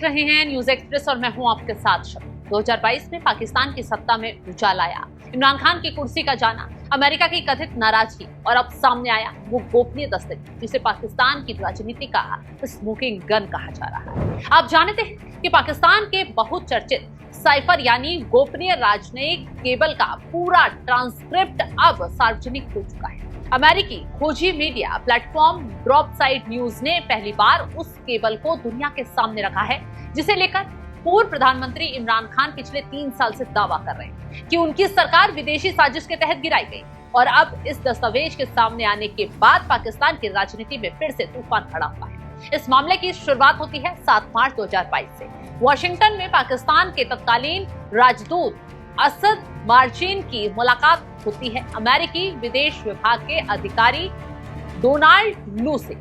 देख रहे हैं न्यूज एक्सप्रेस और मैं हूं आपके साथ शब। 2022 में पाकिस्तान की सत्ता में उछाल आया, इमरान खान की कुर्सी का जाना, अमेरिका की कथित नाराजगी और अब सामने आया वो गोपनीय दस्तक जिसे पाकिस्तान की राजनीति का स्मोकिंग गन कहा जा रहा है। आप जानते हैं कि पाकिस्तान के बहुचर्चित साइफर यानी गोपनीय राजनयिक केबल का पूरा ट्रांसक्रिप्ट अब सार्वजनिक हो चुका है। अमेरिकी खोजी media platform drop side news ने पहली बार उस केबल को दुनिया के सामने रखा है जिसे लेकर पूर्व प्रधानमंत्री इमरान खान पिछले 3 साल से दावा कर रहे हैं कि उनकी सरकार विदेशी साजिश के तहत गिराई गई। और अब इस दस्तावेज के सामने आने के बाद पाकिस्तान की राजनीति में फिर से तूफान खड़ा हुआ है। इस मामले की शुरुआत होती है 7 मार्च 2022 से। वॉशिंगटन में पाकिस्तान के तत्कालीन राजदूत असद मार्जिन की मुलाकात होती है अमेरिकी विदेश विभाग के अधिकारी डोनाल्ड लू से,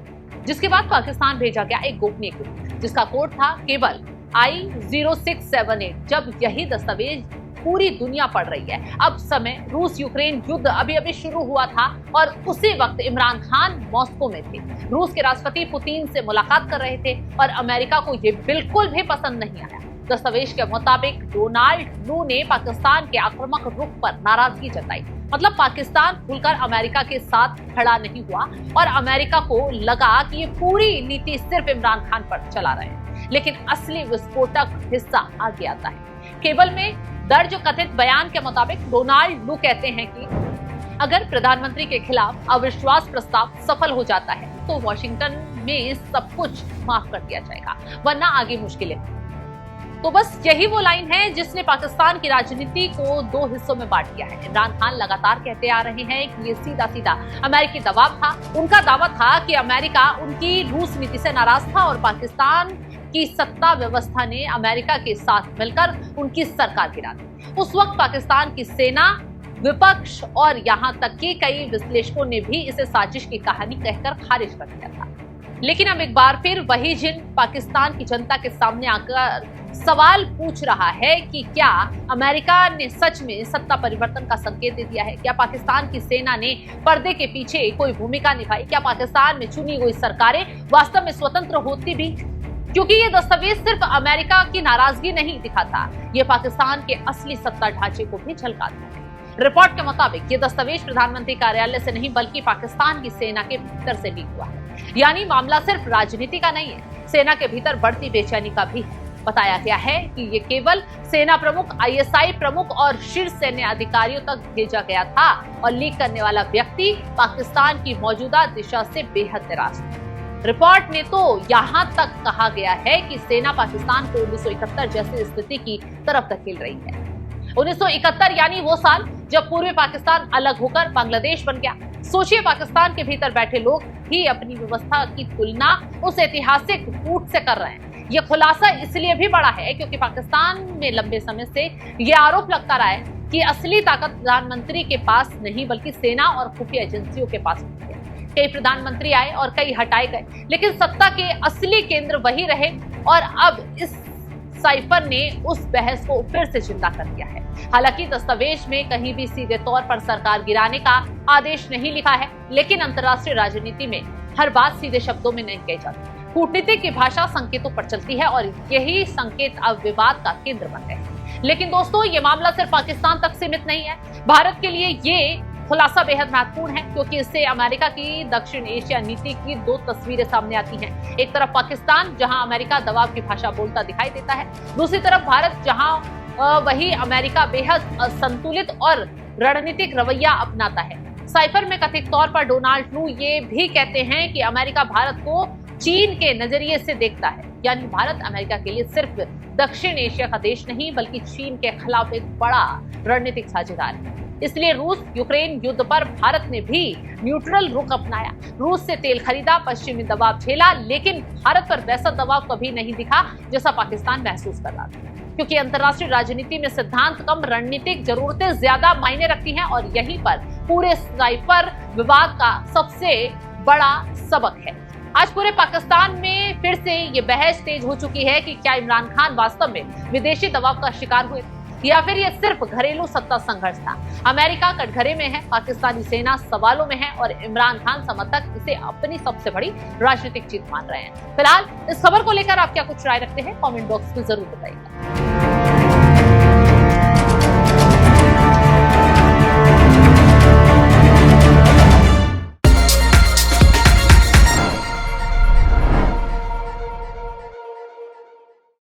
जिसके बाद पाकिस्तान भेजा गया एक गोपनीय कोड जिसका कोड था केवल I-0678। जब यही दस्तावेज पूरी दुनिया पढ़ रही है, अब समय रूस यूक्रेन युद्ध अभी अभी शुरू हुआ था और उसी वक्त इमरान खान मॉस्को में थे। रूस के राष्ट्रपति पुतिन से मुलाकात कर रहे थे और अमेरिका को यह बिल्कुल भी पसंद नहीं आया। दस्तावेज के मुताबिक डोनाल्ड लू ने पाकिस्तान के आक्रामक रुख पर नाराजगी जताई। मतलब पाकिस्तान खुलकर अमेरिका के साथ खड़ा नहीं हुआ और अमेरिका को लगा कि ये पूरी नीति सिर्फ इमरान खान पर चला रहे हैं। लेकिन असली विस्फोटक हिस्सा आगे आता है। केबल में दर्ज कथित बयान के मुताबिक डोनाल्ड लू कहते हैं कि अगर प्रधानमंत्री के खिलाफ अविश्वास प्रस्ताव सफल हो जाता है तो वॉशिंगटन में सब कुछ माफ कर दिया जाएगा, वरना आगे मुश्किलें। तो बस यही वो लाइन है जिसने पाकिस्तान की राजनीति को 2 हिस्सों में बांट दिया है। इमरान खान लगातार कहते आ रहे हैं कि ये सीधा सीधा अमेरिकी दबाव था। उनका दावा था कि अमेरिका उनकी रूस नीति से नाराज था और पाकिस्तान की सत्ता व्यवस्था ने अमेरिका के साथ मिलकर उनकी सरकार गिरा दी। उस वक्त पाकिस्तान की सेना, विपक्ष और यहाँ तक कि कई विश्लेषकों ने भी इसे साजिश की कहानी कहकर खारिज कर दिया था। लेकिन अब एक बार फिर वही जिन पाकिस्तान की जनता के सामने आकर सवाल पूछ रहा है कि क्या अमेरिका ने सच में सत्ता परिवर्तन का संकेत दे दिया है? क्या पाकिस्तान की सेना ने पर्दे के पीछे कोई भूमिका निभाई? क्या पाकिस्तान में चुनी हुई सरकारें वास्तव में स्वतंत्र होती भी? क्योंकि ये दस्तावेज सिर्फ अमेरिका की नाराजगी नहीं दिखाता, ये पाकिस्तान के असली सत्ता ढांचे को भी झलकाता है। रिपोर्ट के मुताबिक ये दस्तावेज प्रधानमंत्री कार्यालय से नहीं बल्कि पाकिस्तान की सेना के भीतर से लीक हुआ है। यानी मामला सिर्फ राजनीति का नहीं है, सेना के भीतर बढ़ती बेचैनी का भी है। बताया गया है कि ये केवल सेना प्रमुख, ISI प्रमुख और शीर्ष सैन्य अधिकारियों तक भेजा गया था और लीक करने वाला व्यक्ति पाकिस्तान की मौजूदा दिशा से बेहद निराश है। रिपोर्ट ने तो यहाँ तक कहा गया है कि सेना पाकिस्तान को 1971 जैसी स्थिति की तरफ धकेल रही है। 1971 यानी वो साल जब पूर्वी पाकिस्तान अलग होकर बांग्लादेश बन गया। सोचिए, पाकिस्तान के भीतर बैठे लोग ही अपनी व्यवस्था की तुलना उस ऐतिहासिक कूट से कर रहे हैं। यह खुलासा इसलिए भी बड़ा है क्योंकि पाकिस्तान में लंबे समय से यह आरोप लगता रहा है कि असली ताकत प्रधानमंत्री के पास नहीं बल्कि सेना और खुफिया एजेंसियों के पास होती है। कई प्रधानमंत्री आए और कई हटाए गए, लेकिन सत्ता के असली केंद्र वही रहे। और अब इस साइफर ने उस बहस को फिर से जिंदा कर दिया है। हालांकि दस्तावेज में कहीं भी सीधे तौर पर सरकार गिराने का आदेश नहीं लिखा है, लेकिन अंतर्राष्ट्रीय राजनीति में हर बात सीधे शब्दों में नहीं कही जाती। कूटनीतिक की भाषा संकेतों पर चलती है और यही संकेत अब विवाद का केंद्र बन गए हैं। लेकिन दोस्तों, ये मामला सिर्फ पाकिस्तान तक सीमित नहीं है। भारत के लिए ये खुलासा बेहद महत्वपूर्ण है क्योंकि इससे अमेरिका की दक्षिण एशिया नीति की 2 तस्वीरें सामने आती हैं। एक तरफ पाकिस्तान जहां अमेरिका दबाव की भाषा बोलता दिखाई देता है, दूसरी तरफ भारत जहां वही अमेरिका बेहद संतुलित और रणनीतिक रवैया अपनाता है। साइफर में कथित तौर पर डोनाल्ड लू ये भी कहते हैं कि अमेरिका भारत को चीन के नजरिए से देखता है, यानी भारत अमेरिका के लिए सिर्फ दक्षिण एशिया का देश नहीं बल्कि चीन के खिलाफ एक बड़ा रणनीतिक साझेदार है। इसलिए रूस यूक्रेन युद्ध पर भारत ने भी न्यूट्रल रुख अपनाया। रूस से तेल खरीदा, पश्चिमी दबाव झेला, लेकिन भारत पर वैसा दबाव कभी नहीं दिखा जैसा पाकिस्तान महसूस कर रहा था। क्योंकि अंतर्राष्ट्रीय राजनीति में सिद्धांत कम, रणनीतिक जरूरतें ज्यादा मायने रखती हैं और यहीं पर पूरे साइफर विवाद का सबसे बड़ा सबक है। आज पूरे पाकिस्तान में फिर से ये बहस तेज हो चुकी है कि क्या इमरान खान वास्तव में विदेशी दबाव का शिकार हुए। या फिर ये सिर्फ घरेलू सत्ता संघर्ष था? अमेरिका कटघरे में है, पाकिस्तानी सेना सवालों में है और इमरान खान समर्थक इसे अपनी सबसे बड़ी राजनीतिक जीत मान रहे हैं। फिलहाल इस खबर को लेकर आप क्या कुछ राय रखते हैं, कमेंट बॉक्स में जरूर बताइएगा।